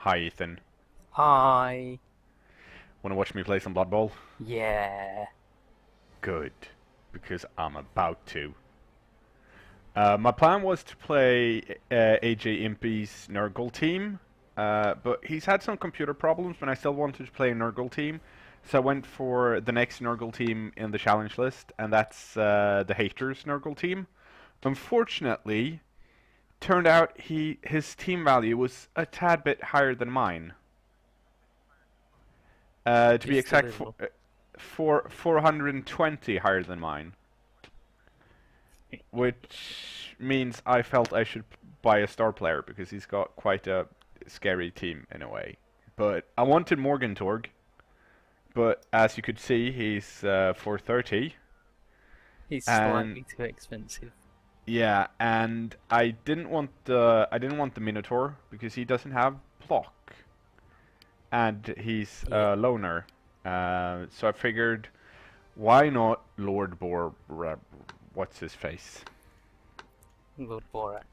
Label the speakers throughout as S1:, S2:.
S1: Hi, Ethan.
S2: Hi.
S1: Wanna watch me play some Blood Bowl?
S2: Yeah.
S1: Good, because I'm about to. My plan was to play AJ Impey's Nurgle team, but he's had some computer problems, and I still wanted to play a Nurgle team, so I went for the next Nurgle team in the challenge list, and that's the Haters Nurgle team. Unfortunately, turned out his team value was a tad bit higher than mine. To be
S2: Just a
S1: exact,
S2: little.
S1: for 420 higher than mine, which means I felt I should buy a star player because he's got quite a scary team in a way. But I wanted Morgentorg, but as you could see, he's 430,
S2: He's
S1: and
S2: slightly too expensive.
S1: yeah, and I didn't want the Minotaur because he doesn't have block, and he's
S2: Yeah.
S1: a loner. So I figured, why not Lord Bor? What's his face?
S2: Lord Borat.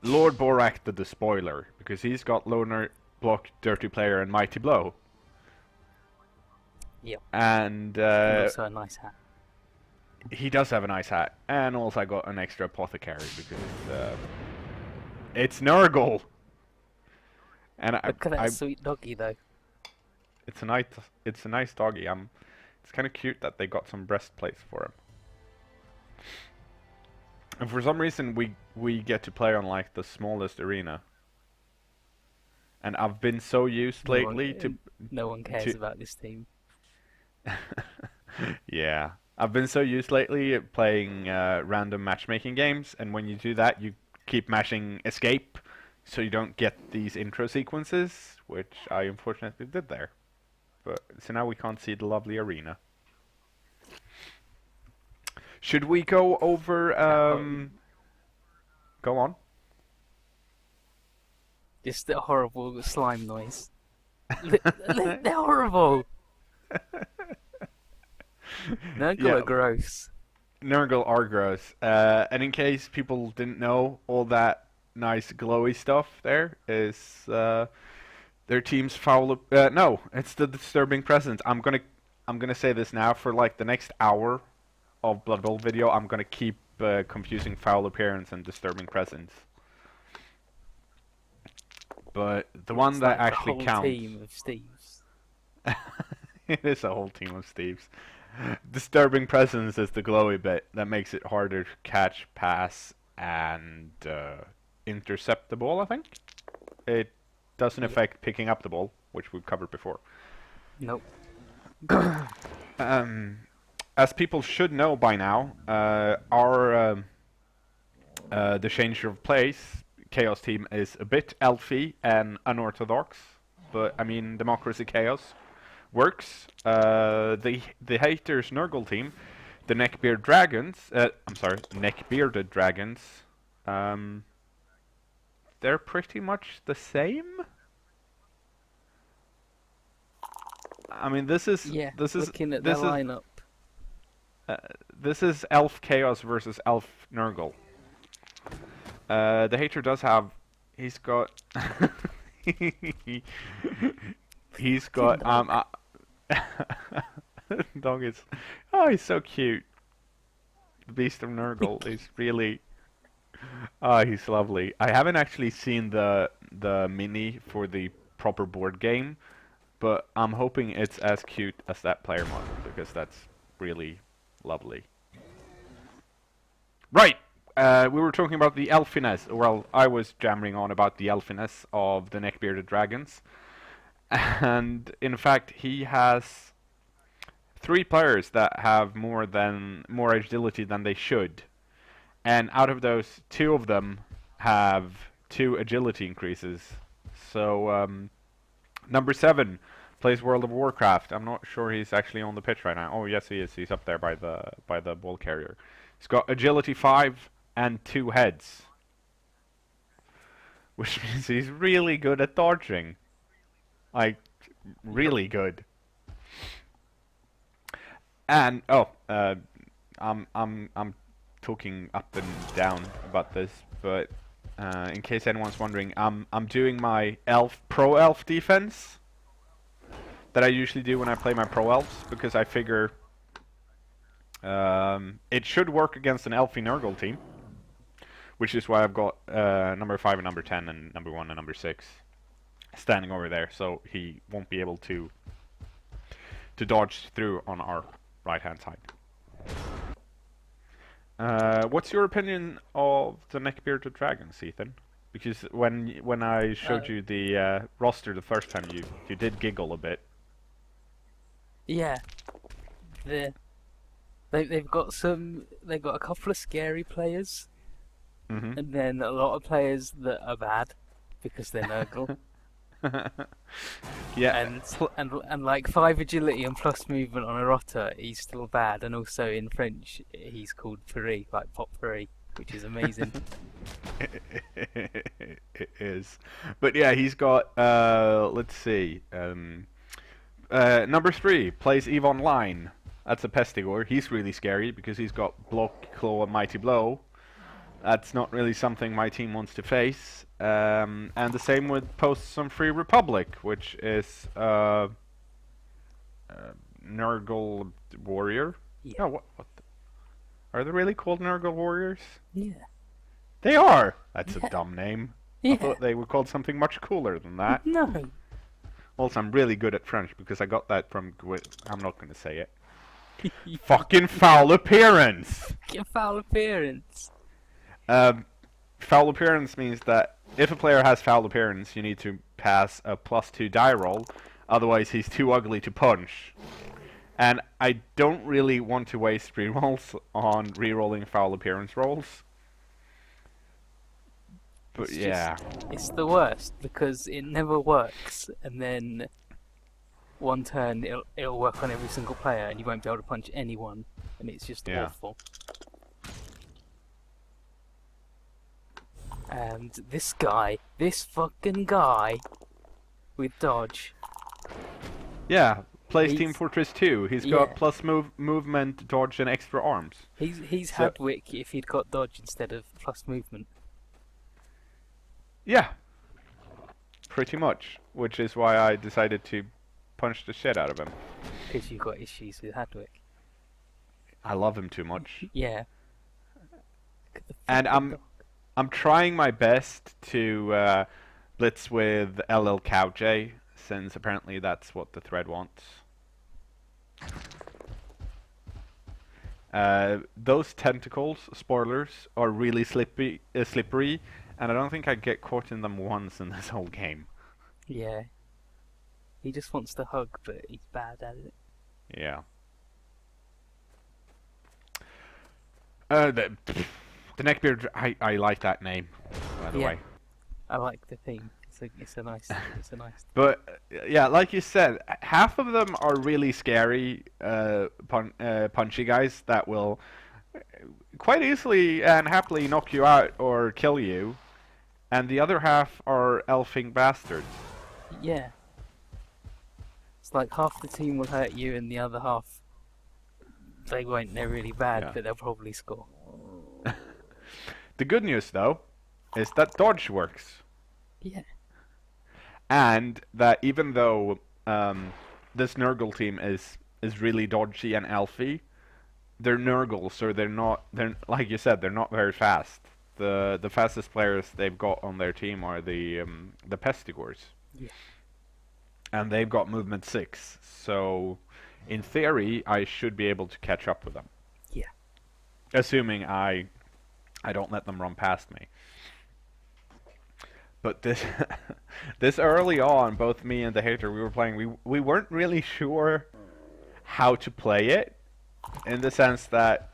S1: Lord Borak the Despoiler, because he's got loner, block, dirty player, and mighty blow,
S2: Yep.
S1: and
S2: And also a nice hat.
S1: he does have a nice hat, and also I got an extra apothecary because it's Nurgle, and
S2: Look at that sweet doggy though.
S1: it's a nice doggy. It's kind of cute that they got some breastplates for him. And for some reason, we get to play on like the smallest arena. And I've been so used
S2: No
S1: lately
S2: one, no one cares
S1: to
S2: about this team.
S1: yeah, I've been so used lately at playing random matchmaking games, and when you do that, you keep mashing escape, so you don't get these intro sequences, which I unfortunately did there. But so now we can't see the lovely arena. Should we go over? Go on.
S2: Just a horrible slime noise. They're horrible. Nurgle
S1: Yeah,
S2: are gross.
S1: Nurgle are gross. And in case people didn't know, all that nice glowy stuff there is their team's foul. No, it's the disturbing presence. I'm gonna say this now for like the next hour of Blood Bowl video. I'm gonna keep confusing foul appearance and disturbing presence. But the one
S2: It's
S1: that
S2: like the
S1: actually
S2: whole
S1: counts.
S2: team of Steves.
S1: It is a whole team of Steves. Disturbing presence is the glowy bit that makes it harder to catch, pass, and intercept the ball, I think. It doesn't
S2: Yeah.
S1: affect picking up the ball, which we've covered before.
S2: Nope.
S1: Um, as people should know by now, our the changer of place chaos team is a bit elfy and unorthodox, but I mean democracy chaos works. The haters Nurgle team, the neckbeard dragons. I'm sorry, neckbearded dragons. Um, they're pretty much the same. I mean, this is
S2: Yeah.
S1: this is
S2: Looking at their
S1: this is
S2: lineup.
S1: uh, this is elf chaos versus elf Nurgle. The hater does have. He's got. He's got.
S2: Dog.
S1: Dog is. Oh, he's so cute. The Beast of Nurgle is really. Oh, he's lovely. I haven't actually seen the mini for the proper board game, but I'm hoping it's as cute as that player model because that's really lovely. Right. We were talking about the elfiness. Well, I was jammering on about the elfiness of the neckbearded dragons, and in fact, he has three players that have more agility than they should, and out of those, two of them have two agility increases. So number 7 plays World of Warcraft. I'm not sure he's actually on the pitch right now. Oh yes, he is. He's up there by the ball carrier. He's got agility 5 and 2 heads, which means he's really good at dodging. Like
S2: Yep.
S1: really good. And I'm talking up and down about this, but In case anyone's wondering, I'm doing my pro elf defense that I usually do when I play my pro elves because I figure it should work against an elfy Nurgle team, which is why I've got number 5 and number 10 and number 1 and number 6 standing over there, so he won't be able to dodge through on our right hand side. What's your opinion of the neck-bearded dragons, Ethan? Because when I showed you the roster the first time, you did giggle a bit.
S2: Yeah, they've got a couple of scary players, and then a lot of players that are bad because they're Nurgle.
S1: Yeah,
S2: and like 5 agility and plus movement on a rotter, he's still bad, and also in French he's called Paris, like Pop Paris, which is amazing.
S1: It is, but yeah, he's got let's see, number 3 plays Eve Online. That's a Pestigore. He's really scary because he's got Block, Claw, and Mighty Blow. That's not really something my team wants to face. And the same with Posts on Free Republic, which is Nurgle Warrior.
S2: Yeah.
S1: No, what are they really called Nurgle Warriors?
S2: Yeah.
S1: They are! That's a dumb name.
S2: Yeah.
S1: I thought they were called something much cooler than that.
S2: No.
S1: Also, I'm really good at French because I got that from... I'm not going to say it. Fucking foul appearance!
S2: Get foul appearance.
S1: Foul appearance means that if a player has foul appearance, you need to pass a +2 die roll, otherwise he's too ugly to punch. And I don't really want to waste rerolls on rerolling foul appearance rolls. But yeah.
S2: It's the worst because it never works, and then one turn it'll work on every single player, and you won't be able to punch anyone, and it's just awful. And this fucking guy, with dodge.
S1: Yeah, plays Team Fortress 2. He's got plus movement, dodge, and extra arms.
S2: He's Hadwick if he'd got dodge instead of plus movement.
S1: Yeah, pretty much. Which is why I decided to punch the shit out of him.
S2: Because you've got issues with Hadwick.
S1: I love him too much.
S2: Yeah.
S1: And I'm trying my best to blitz with LL Cowj, since apparently that's what the thread wants. Those tentacles, spoilers, are really slippery, and I don't think I get caught in them once in this whole game.
S2: Yeah. He just wants to hug, but he's bad at it.
S1: Yeah. The neckbeard, I like that name, by the way.
S2: I like the theme. It's a nice.
S1: But yeah, like you said, half of them are really scary, punchy guys that will quite easily and happily knock you out or kill you, and the other half are elfing bastards.
S2: Yeah. It's like half the team will hurt you, and the other half they won't. They're really bad, but they'll probably score.
S1: The good news, though, is that dodge works.
S2: Yeah.
S1: And that even though this Nurgle team is really dodgy and elfy, they're Nurgle, so they're like you said, they're not very fast. The fastest players they've got on their team are the Pestigores.
S2: Yeah.
S1: And they've got movement 6, so in theory I should be able to catch up with them.
S2: Yeah.
S1: Assuming I don't let them run past me. But this early on, both me and the hater we were playing, we weren't really sure how to play it, in the sense that,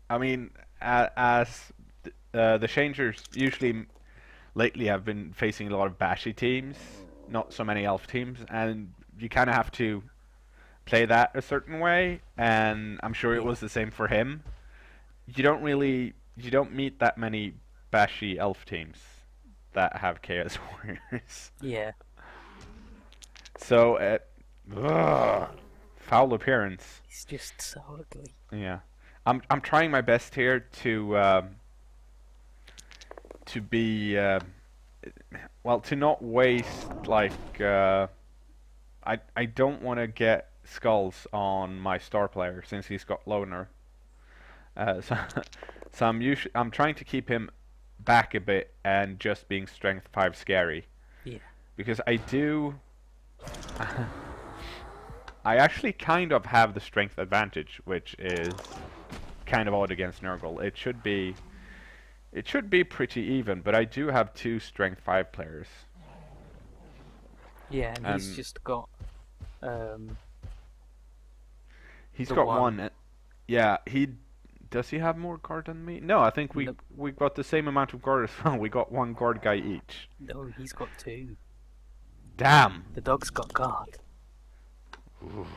S1: I mean, as the changers usually lately have been facing a lot of bashy teams, not so many elf teams, and you kind of have to play that a certain way, and I'm sure it was the same for him. You don't meet that many bashy elf teams that have Chaos Warriors.
S2: Yeah.
S1: So, foul appearance.
S2: He's just so ugly.
S1: Yeah. I'm trying my best here to to be well, to not waste like I don't want to get skulls on my star player since he's got loner. So so I'm trying to keep him back a bit and just being strength 5 scary
S2: Yeah.
S1: because I do I actually kind of have the strength advantage, which is kind of odd against Nurgle. It should be pretty even, but I do have 2 strength 5 players.
S2: Yeah, and he's just got
S1: He's
S2: the
S1: got
S2: one.
S1: one. Yeah, does he have more guard than me? No, I think
S2: Nope.
S1: we got the same amount of guard as well. We got 1 guard guy each.
S2: No, he's got 2.
S1: Damn.
S2: The dog's got guard.
S1: Ooh.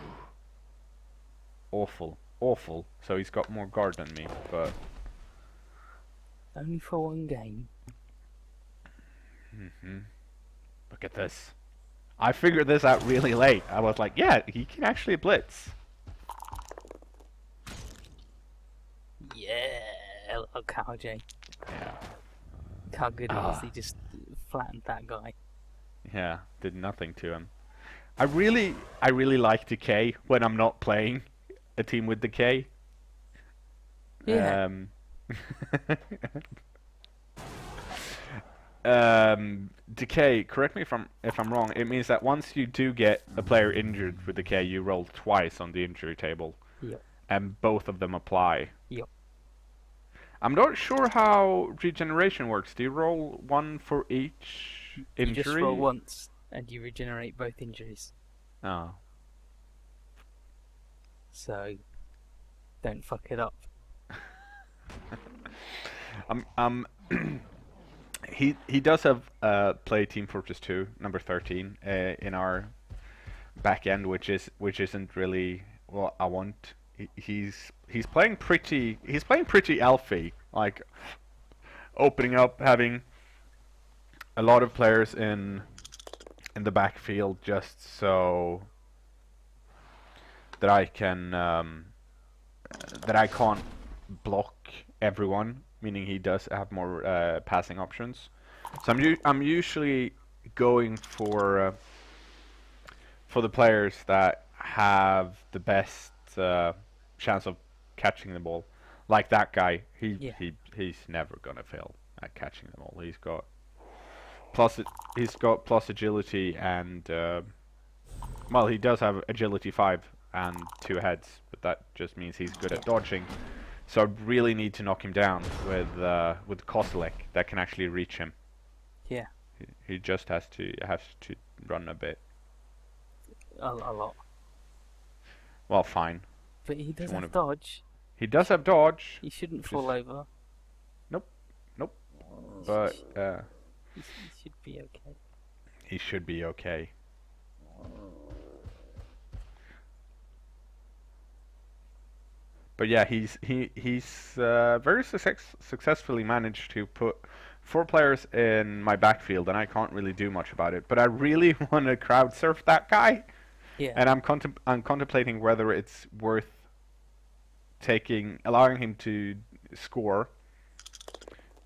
S1: Awful, awful. So he's got more guard than me, but
S2: Only for 1 game.
S1: look at this. I figured this out really late. I was like, yeah, he can actually blitz.
S2: Yeah, look how Jay.
S1: Yeah.
S2: How good it is. He just flattened that guy.
S1: Yeah, did nothing to him. I really like decay when I'm not playing a team with decay.
S2: Yeah.
S1: Decay, correct me if I'm wrong, it means that once you do get a player injured with decay, you roll twice on the injury table.
S2: Yep.
S1: And both of them apply.
S2: Yep.
S1: I'm not sure how regeneration works. Do you roll 1 for each injury?
S2: You just roll once and you regenerate both injuries.
S1: Oh.
S2: So don't fuck it up.
S1: He does have play Team Fortress 2 number 13 in our back end, which isn't really what I want. He's playing pretty elfy, like opening up, having a lot of players in the backfield just so that I can't block everyone, meaning he does have more passing options. So I'm usually going for the players that have the best chance of catching the ball. Like that guy, he's never gonna fail at catching the ball. He's got plus agility and well, he does have agility 5 and 2 heads, but that just means he's good at dodging. So I really need to knock him down with Kozilek that can actually reach him.
S2: Yeah.
S1: He just has to run a bit.
S2: A lot.
S1: Well, fine.
S2: But he does have dodge.
S1: He does have dodge.
S2: He shouldn't fall over.
S1: Nope. But
S2: he should be okay.
S1: He should be okay. But yeah, he's very successfully managed to put 4 players in my backfield, and I can't really do much about it. But I really want to crowd surf that guy.
S2: Yeah.
S1: And I'm contemplating whether it's worth allowing him to score,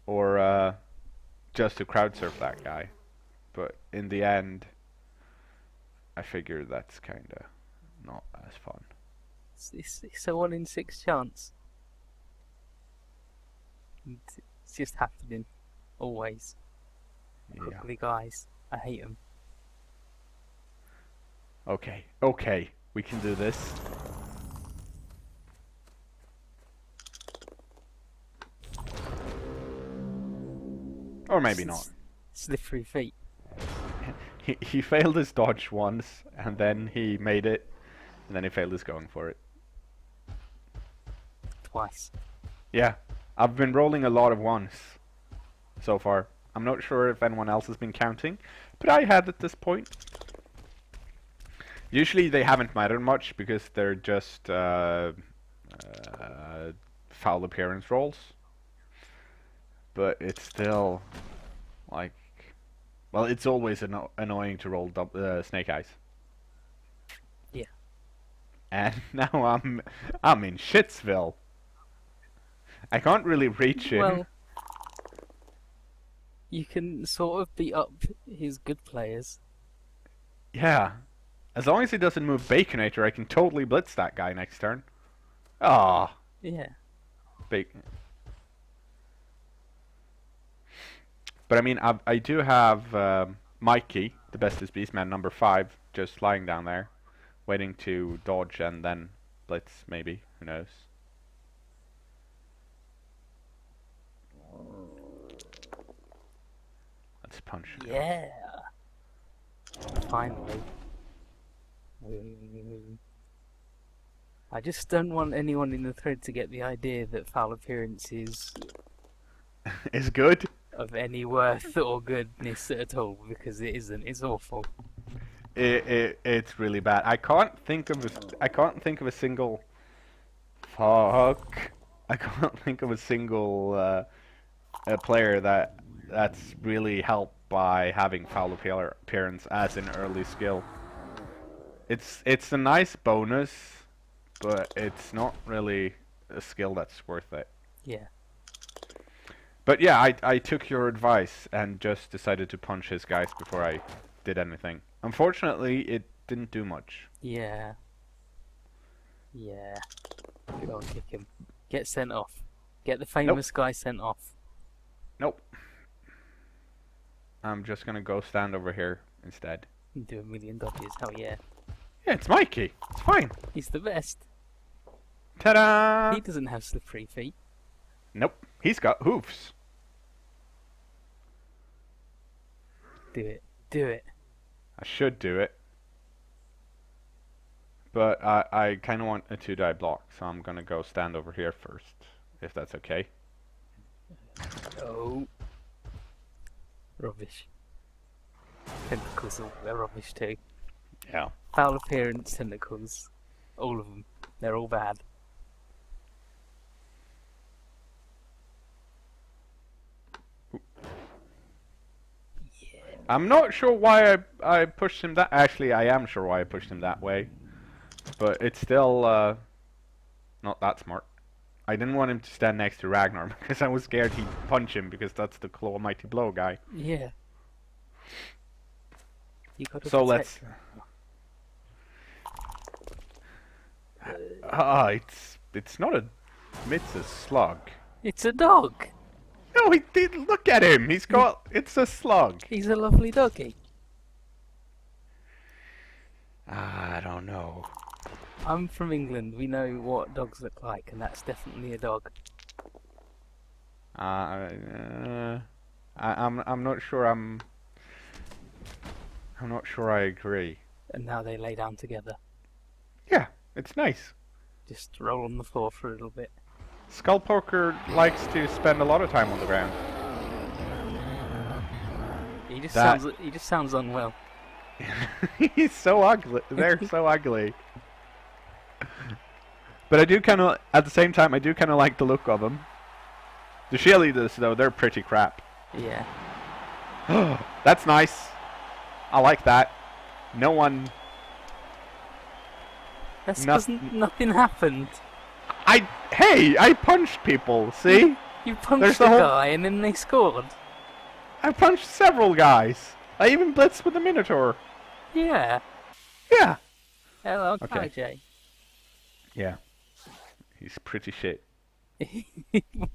S1: or just to crowd surf that guy. But in the end, I figure that's kinda not as fun.
S2: It's a 1 in 6 chance. It's just happening. Always.
S1: Yeah.
S2: Ugly guys. I hate them.
S1: Okay, we can do this. Or maybe not.
S2: Slippery feet.
S1: He failed his dodge once, and then he made it, and then he failed his going for it.
S2: Twice.
S1: Yeah, I've been rolling a lot of ones so far. I'm not sure if anyone else has been counting, but I had at this point. Usually they haven't mattered much because they're just foul appearance rolls. But it's still like, well, it's always annoying to roll snake eyes.
S2: Yeah.
S1: And now I'm in Shitsville. I can't really reach him.
S2: Well, You can sort of beat up his good players.
S1: Yeah. As long as he doesn't move Baconator, I can totally blitz that guy next turn. Ah,
S2: Yeah.
S1: Bacon. But I mean, I do have Mikey, the bestest beastman, number 5, just lying down there, waiting to dodge and then blitz, maybe. Who knows? Let's punch.
S2: Yeah. Finally. I just don't want anyone in the thread to get the idea that foul appearances
S1: Is good.
S2: of any worth or goodness at all, because it isn't. It's awful.
S1: It's really bad. I can't think of a single. Fuck. I can't think of a single a player that's really helped by having foul appearance as an early skill. It's a nice bonus, but it's not really a skill that's worth it.
S2: Yeah.
S1: But yeah, I took your advice and just decided to punch his guys before I did anything. Unfortunately, it didn't do much.
S2: Yeah. Yeah. Go on, kick him. Get sent off. Get the famous guy sent off.
S1: Nope. I'm just gonna go stand over here instead.
S2: Do a million dodges. Hell yeah.
S1: Yeah, it's Mikey. It's fine.
S2: He's the best.
S1: Ta-da!
S2: He doesn't have slippery feet.
S1: Nope. He's got hoofs.
S2: Do it. Do it.
S1: I should do it. But I kind of want a 2-die block, so I'm gonna go stand over here first, if that's okay.
S2: Oh. Rubbish. Tentacles are rubbish too.
S1: Yeah.
S2: Foul appearance tentacles. All of them. They're all bad.
S1: I'm not sure why I pushed him that. Actually, I am sure why I pushed him that way, but it's still not that smart. I didn't want him to stand next to Ragnar because I was scared he'd punch him because that's the Claw Mighty Blow guy.
S2: Yeah. You gotta
S1: So
S2: protect.
S1: it's not a. It's a slug.
S2: It's a dog.
S1: No, he did. Look at him. He's got. It's a slug.
S2: He's a lovely doggy.
S1: I don't know.
S2: I'm from England. We know what dogs look like, and that's definitely a dog.
S1: I'm not sure. I'm not sure I agree.
S2: And now they lay down together.
S1: Yeah, it's nice.
S2: Just roll on the floor for a little bit.
S1: Skullpoker likes to spend a lot of time on the ground.
S2: He just
S1: That-
S2: sounds unwell.
S1: He's so ugly. They're so ugly. But I do kind of, at the same time, I do kind of like the look of them. The cheerleaders, though, they're pretty crap.
S2: Yeah.
S1: That's nice. I like that. No one.
S2: That's because nothing happened.
S1: Hey, I punched people. See?
S2: You punched
S1: There's
S2: the
S1: the whole-
S2: guy and then they scored.
S1: I punched several guys. I even blitzed with the Minotaur.
S2: Yeah.
S1: Yeah.
S2: Hello,
S1: Okay.
S2: KJ.
S1: Yeah. He's pretty shit.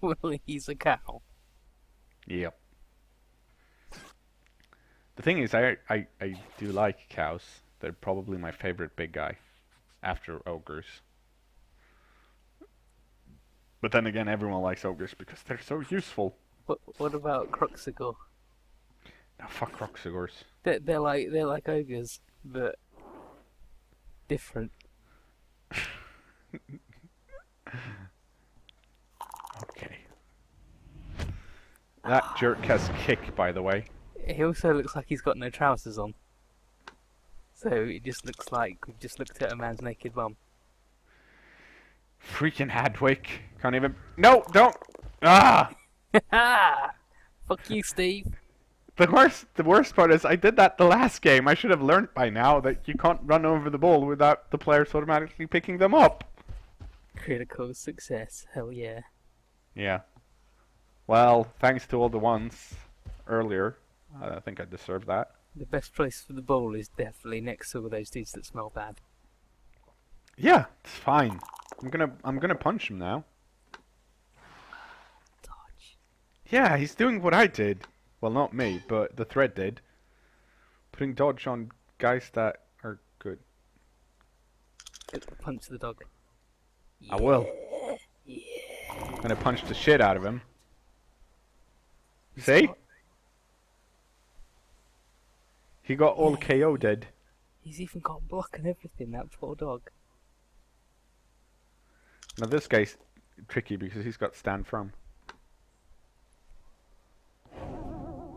S2: Well, he's a cow.
S1: Yep. The thing is, I do like cows. They're probably my favorite big guy, after ogres. But then again, everyone likes ogres because they're so useful.
S2: What about Croxigor?
S1: No, fuck Roxigors.
S2: They're like ogres, but different.
S1: Okay. That jerk has kick, by the way.
S2: He also looks like he's got no trousers on. So it just looks like we've just looked at a man's naked bum.
S1: Freaking Hadwick. Can't even. No, don't. Ah!
S2: Fuck you, Steve.
S1: The worst part is I did that the last game. I should have learnt by now that you can't run over the ball without the players automatically picking them up.
S2: Critical success. Hell yeah.
S1: Yeah. Well, thanks to all the ones. earlier. I think I deserve that.
S2: The best place for the bowl is definitely next to all those dudes that smell bad.
S1: Yeah, it's fine. I'm gonna punch him now.
S2: Dodge.
S1: Yeah, he's doing what I did. Well, not me, but the thread did. Putting dodge on guys that are good.
S2: Punch the dog.
S1: I will.
S2: Yeah.
S1: I'm gonna punch the shit out of him. See? He got all KO'd.
S2: He's even got block and everything, that poor dog.
S1: Now this guy's tricky because he's got stand firm.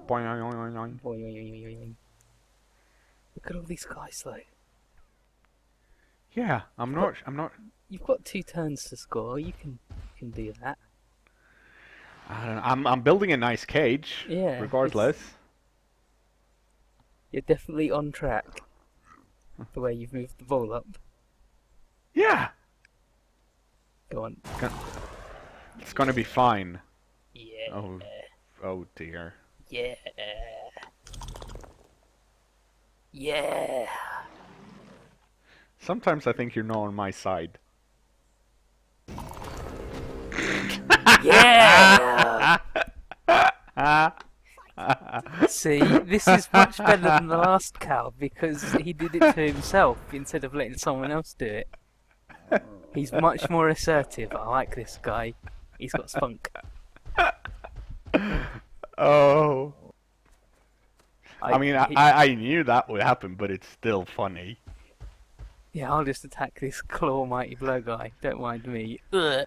S1: Boing, oing, oing, oing.
S2: Boing, oing, oing, oing, oing. Look at all these guys though.
S1: Yeah, I'm not.
S2: You've got 2 turns to score. You can do that.
S1: I don't know. I'm building a nice cage.
S2: Yeah.
S1: Regardless.
S2: You're definitely on track. The way you've moved the ball up.
S1: Yeah.
S2: Go on.
S1: It's gonna be fine.
S2: Yeah.
S1: Oh dear.
S2: Yeah. Yeah.
S1: Sometimes I think you're not on my side.
S2: Yeah. See, this is much better than the last cow because he did it to himself instead of letting someone else do it. He's much more assertive. I like this guy. He's got spunk.
S1: Oh. I mean, I knew that would happen, but it's still funny.
S2: Yeah, I'll just attack this claw mighty blow guy. Don't mind me. Ugh.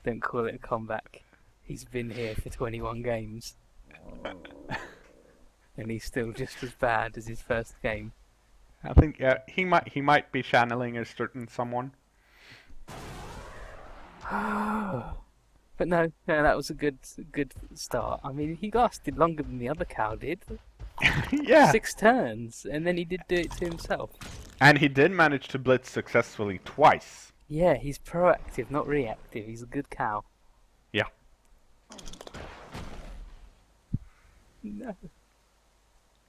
S2: Don't call it a comeback. He's been here for 21 games. And he's still just as bad as his first game.
S1: I think he might be channeling a certain someone.
S2: But no, that was a good start. I mean, he lasted longer than the other cow did.
S1: Yeah.
S2: 6 turns, and then he did do it to himself.
S1: And he did manage to blitz successfully twice.
S2: Yeah, he's proactive, not reactive. He's a good cow.
S1: Yeah.
S2: No.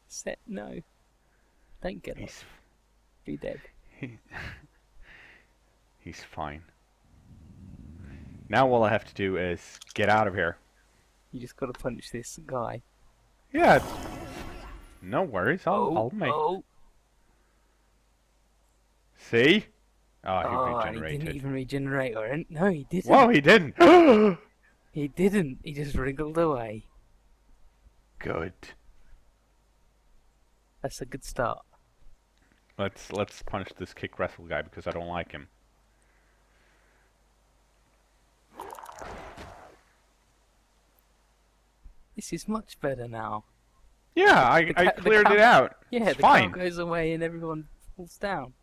S2: Set no. Don't get up. Be dead.
S1: He's fine. Now all I have to do is get out of here.
S2: You just gotta punch this guy.
S1: Yeah. No worries. I'll make.
S2: Oh.
S1: See? Oh, he
S2: He
S1: regenerated.
S2: didn't even regenerate, or no, he didn't.
S1: Whoa, he didn't.
S2: He didn't. He just wriggled away.
S1: Good.
S2: That's a good start.
S1: Let's punch this kick wrestle guy because I don't like him.
S2: This is much better now.
S1: Yeah, I cleared it out.
S2: Yeah,
S1: it's
S2: the
S1: fine.
S2: cow goes away and everyone falls down.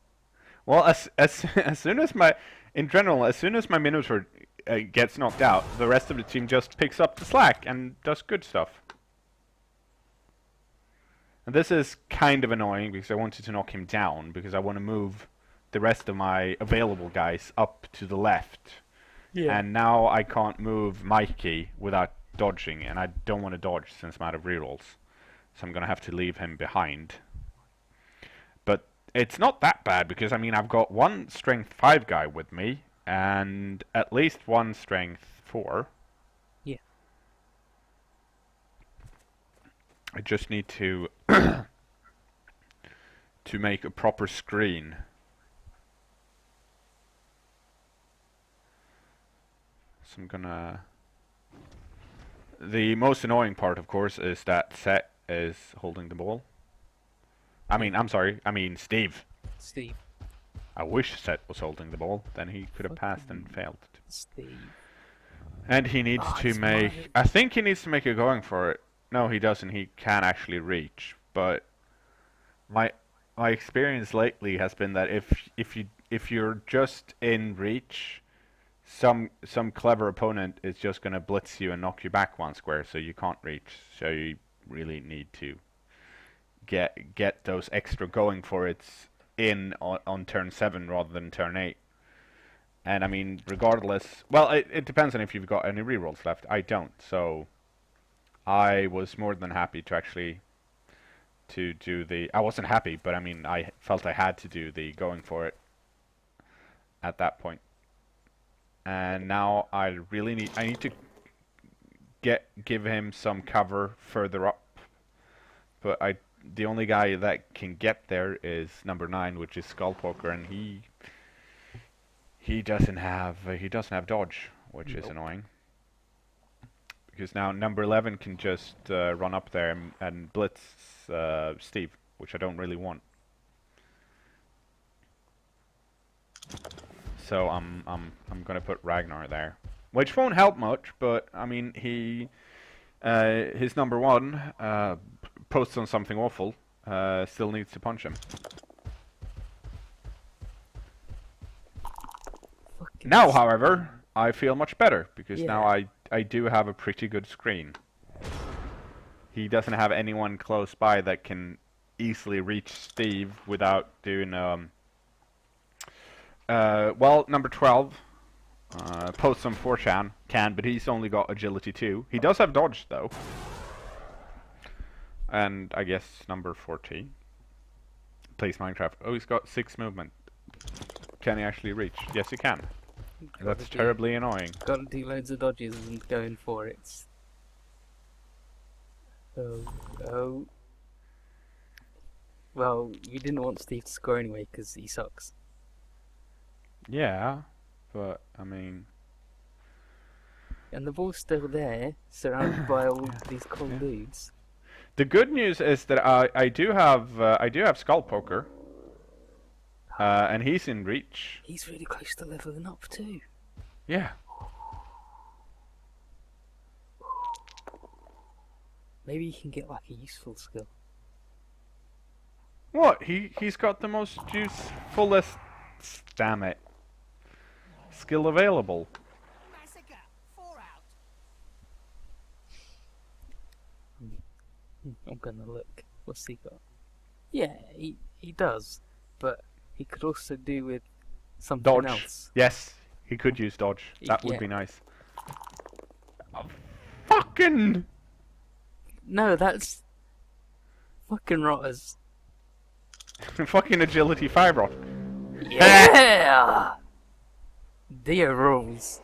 S1: Well, as soon as my Minotaur gets knocked out, the rest of the team just picks up the slack and does good stuff. And this is kind of annoying because I wanted to knock him down because I want to move the rest of my available guys up to the left.
S2: Yeah.
S1: And now I can't move Mikey without dodging, and I don't want to dodge since I'm out of rerolls. So I'm going to have to leave him behind. But it's not that bad because, I mean, I've got one strength 5 guy with me and at least one strength 4.
S2: Yeah.
S1: I just need to to make a proper screen. So I'm gonna... The most annoying part, of course, is that Set is holding the ball. I mean Steve.
S2: Steve.
S1: I wish Set was holding the ball, then he could have passed and failed.
S2: Steve.
S1: And he needs to make... I think he needs to make a going for it. No, he doesn't. He can actually reach. But my experience lately has been that if you're just in reach, some clever opponent is just gonna blitz you and knock you back one square, so you can't reach. So you really need to get those extra going for it in on turn 7 rather than turn 8. And I mean, regardless, well, it depends on if you've got any rerolls left. I don't, so I was more than happy to actually to do the. I wasn't happy, but I mean, I felt I had to do the going for it at that point. And now I need to give him some cover further up. But the only guy that can get there is number 9, which is Skullpoker, and he doesn't have dodge, which is annoying. Because now number 11 can just run up there and blitz Steve, which I don't really want. So I'm gonna put Ragnar there, which won't help much. But I mean, his number 1 posts on something awful. Still needs to punch him. Now, however, I feel much better because now I do have a pretty good screen. He doesn't have anyone close by that can easily reach Steve without doing well, number 12 posts on 4chan can, but he's only got agility 2. He does have dodge though. And I guess number 14 plays Minecraft. Oh, he's got 6 movement. Can he actually reach? Yes, he can. That's terribly annoying.
S2: Gotta do loads of dodges and going for it. Oh. Well, you didn't want Steve to score anyway because he sucks.
S1: Yeah, but I mean...
S2: And the ball's still there, surrounded by all these cool dudes.
S1: The good news is that I do have Skullpoker, and he's in reach.
S2: He's really close to leveling up too.
S1: Yeah.
S2: Maybe he can get like a useful skill.
S1: What? He's got the most usefulest, damn it, skill available.
S2: I'm gonna look. What's he got? Yeah, he does, but he could also do with something
S1: Dodge.
S2: else.
S1: Yes, he could use dodge. That would
S2: Yeah.
S1: be nice. Oh, fucking!
S2: No, that's fucking rotters.
S1: Fucking agility 5 rock.
S2: Yeah! Dear rules.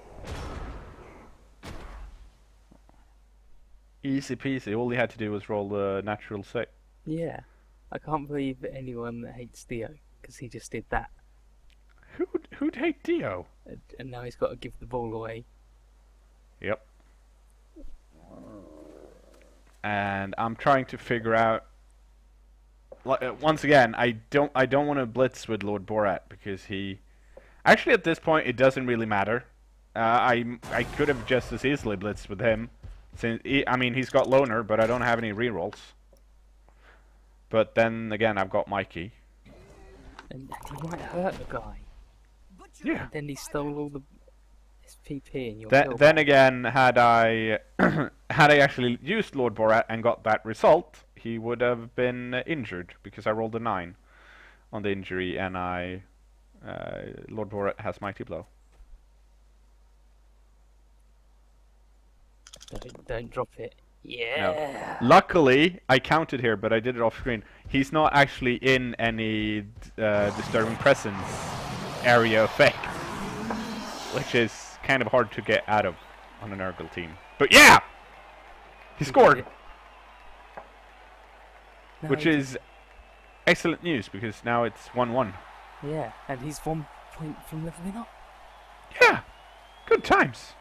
S1: Easy peasy. All he had to do was roll the natural 6.
S2: Yeah. I can't believe anyone that hates Dio, because he just did that.
S1: Who'd hate Dio?
S2: And now he's got to give the ball away.
S1: Yep. And I'm trying to figure out. Once again, I don't want to blitz with Lord Borat because he. Actually, at this point, it doesn't really matter. I could have just as easily blitzed with him, since I mean he's got loner, but I don't have any rerolls. But then again, I've got Mikey.
S2: And he might hurt the guy.
S1: Yeah.
S2: Then he stole all the PP and your
S1: Then again, had I actually used Lord Borat and got that result, he would have been injured because I rolled a 9 on the injury, and Lord Borat has Mighty Blow.
S2: Don't drop it. Yeah.
S1: No. Luckily, I counted here, but I did it off screen. He's not actually in any disturbing presence area effect, which is kind of hard to get out of on a Nurgle team. But yeah, he scored, which is excellent news because now it's 1-1.
S2: Yeah, and he's 1 point from leveling up.
S1: Yeah, good times.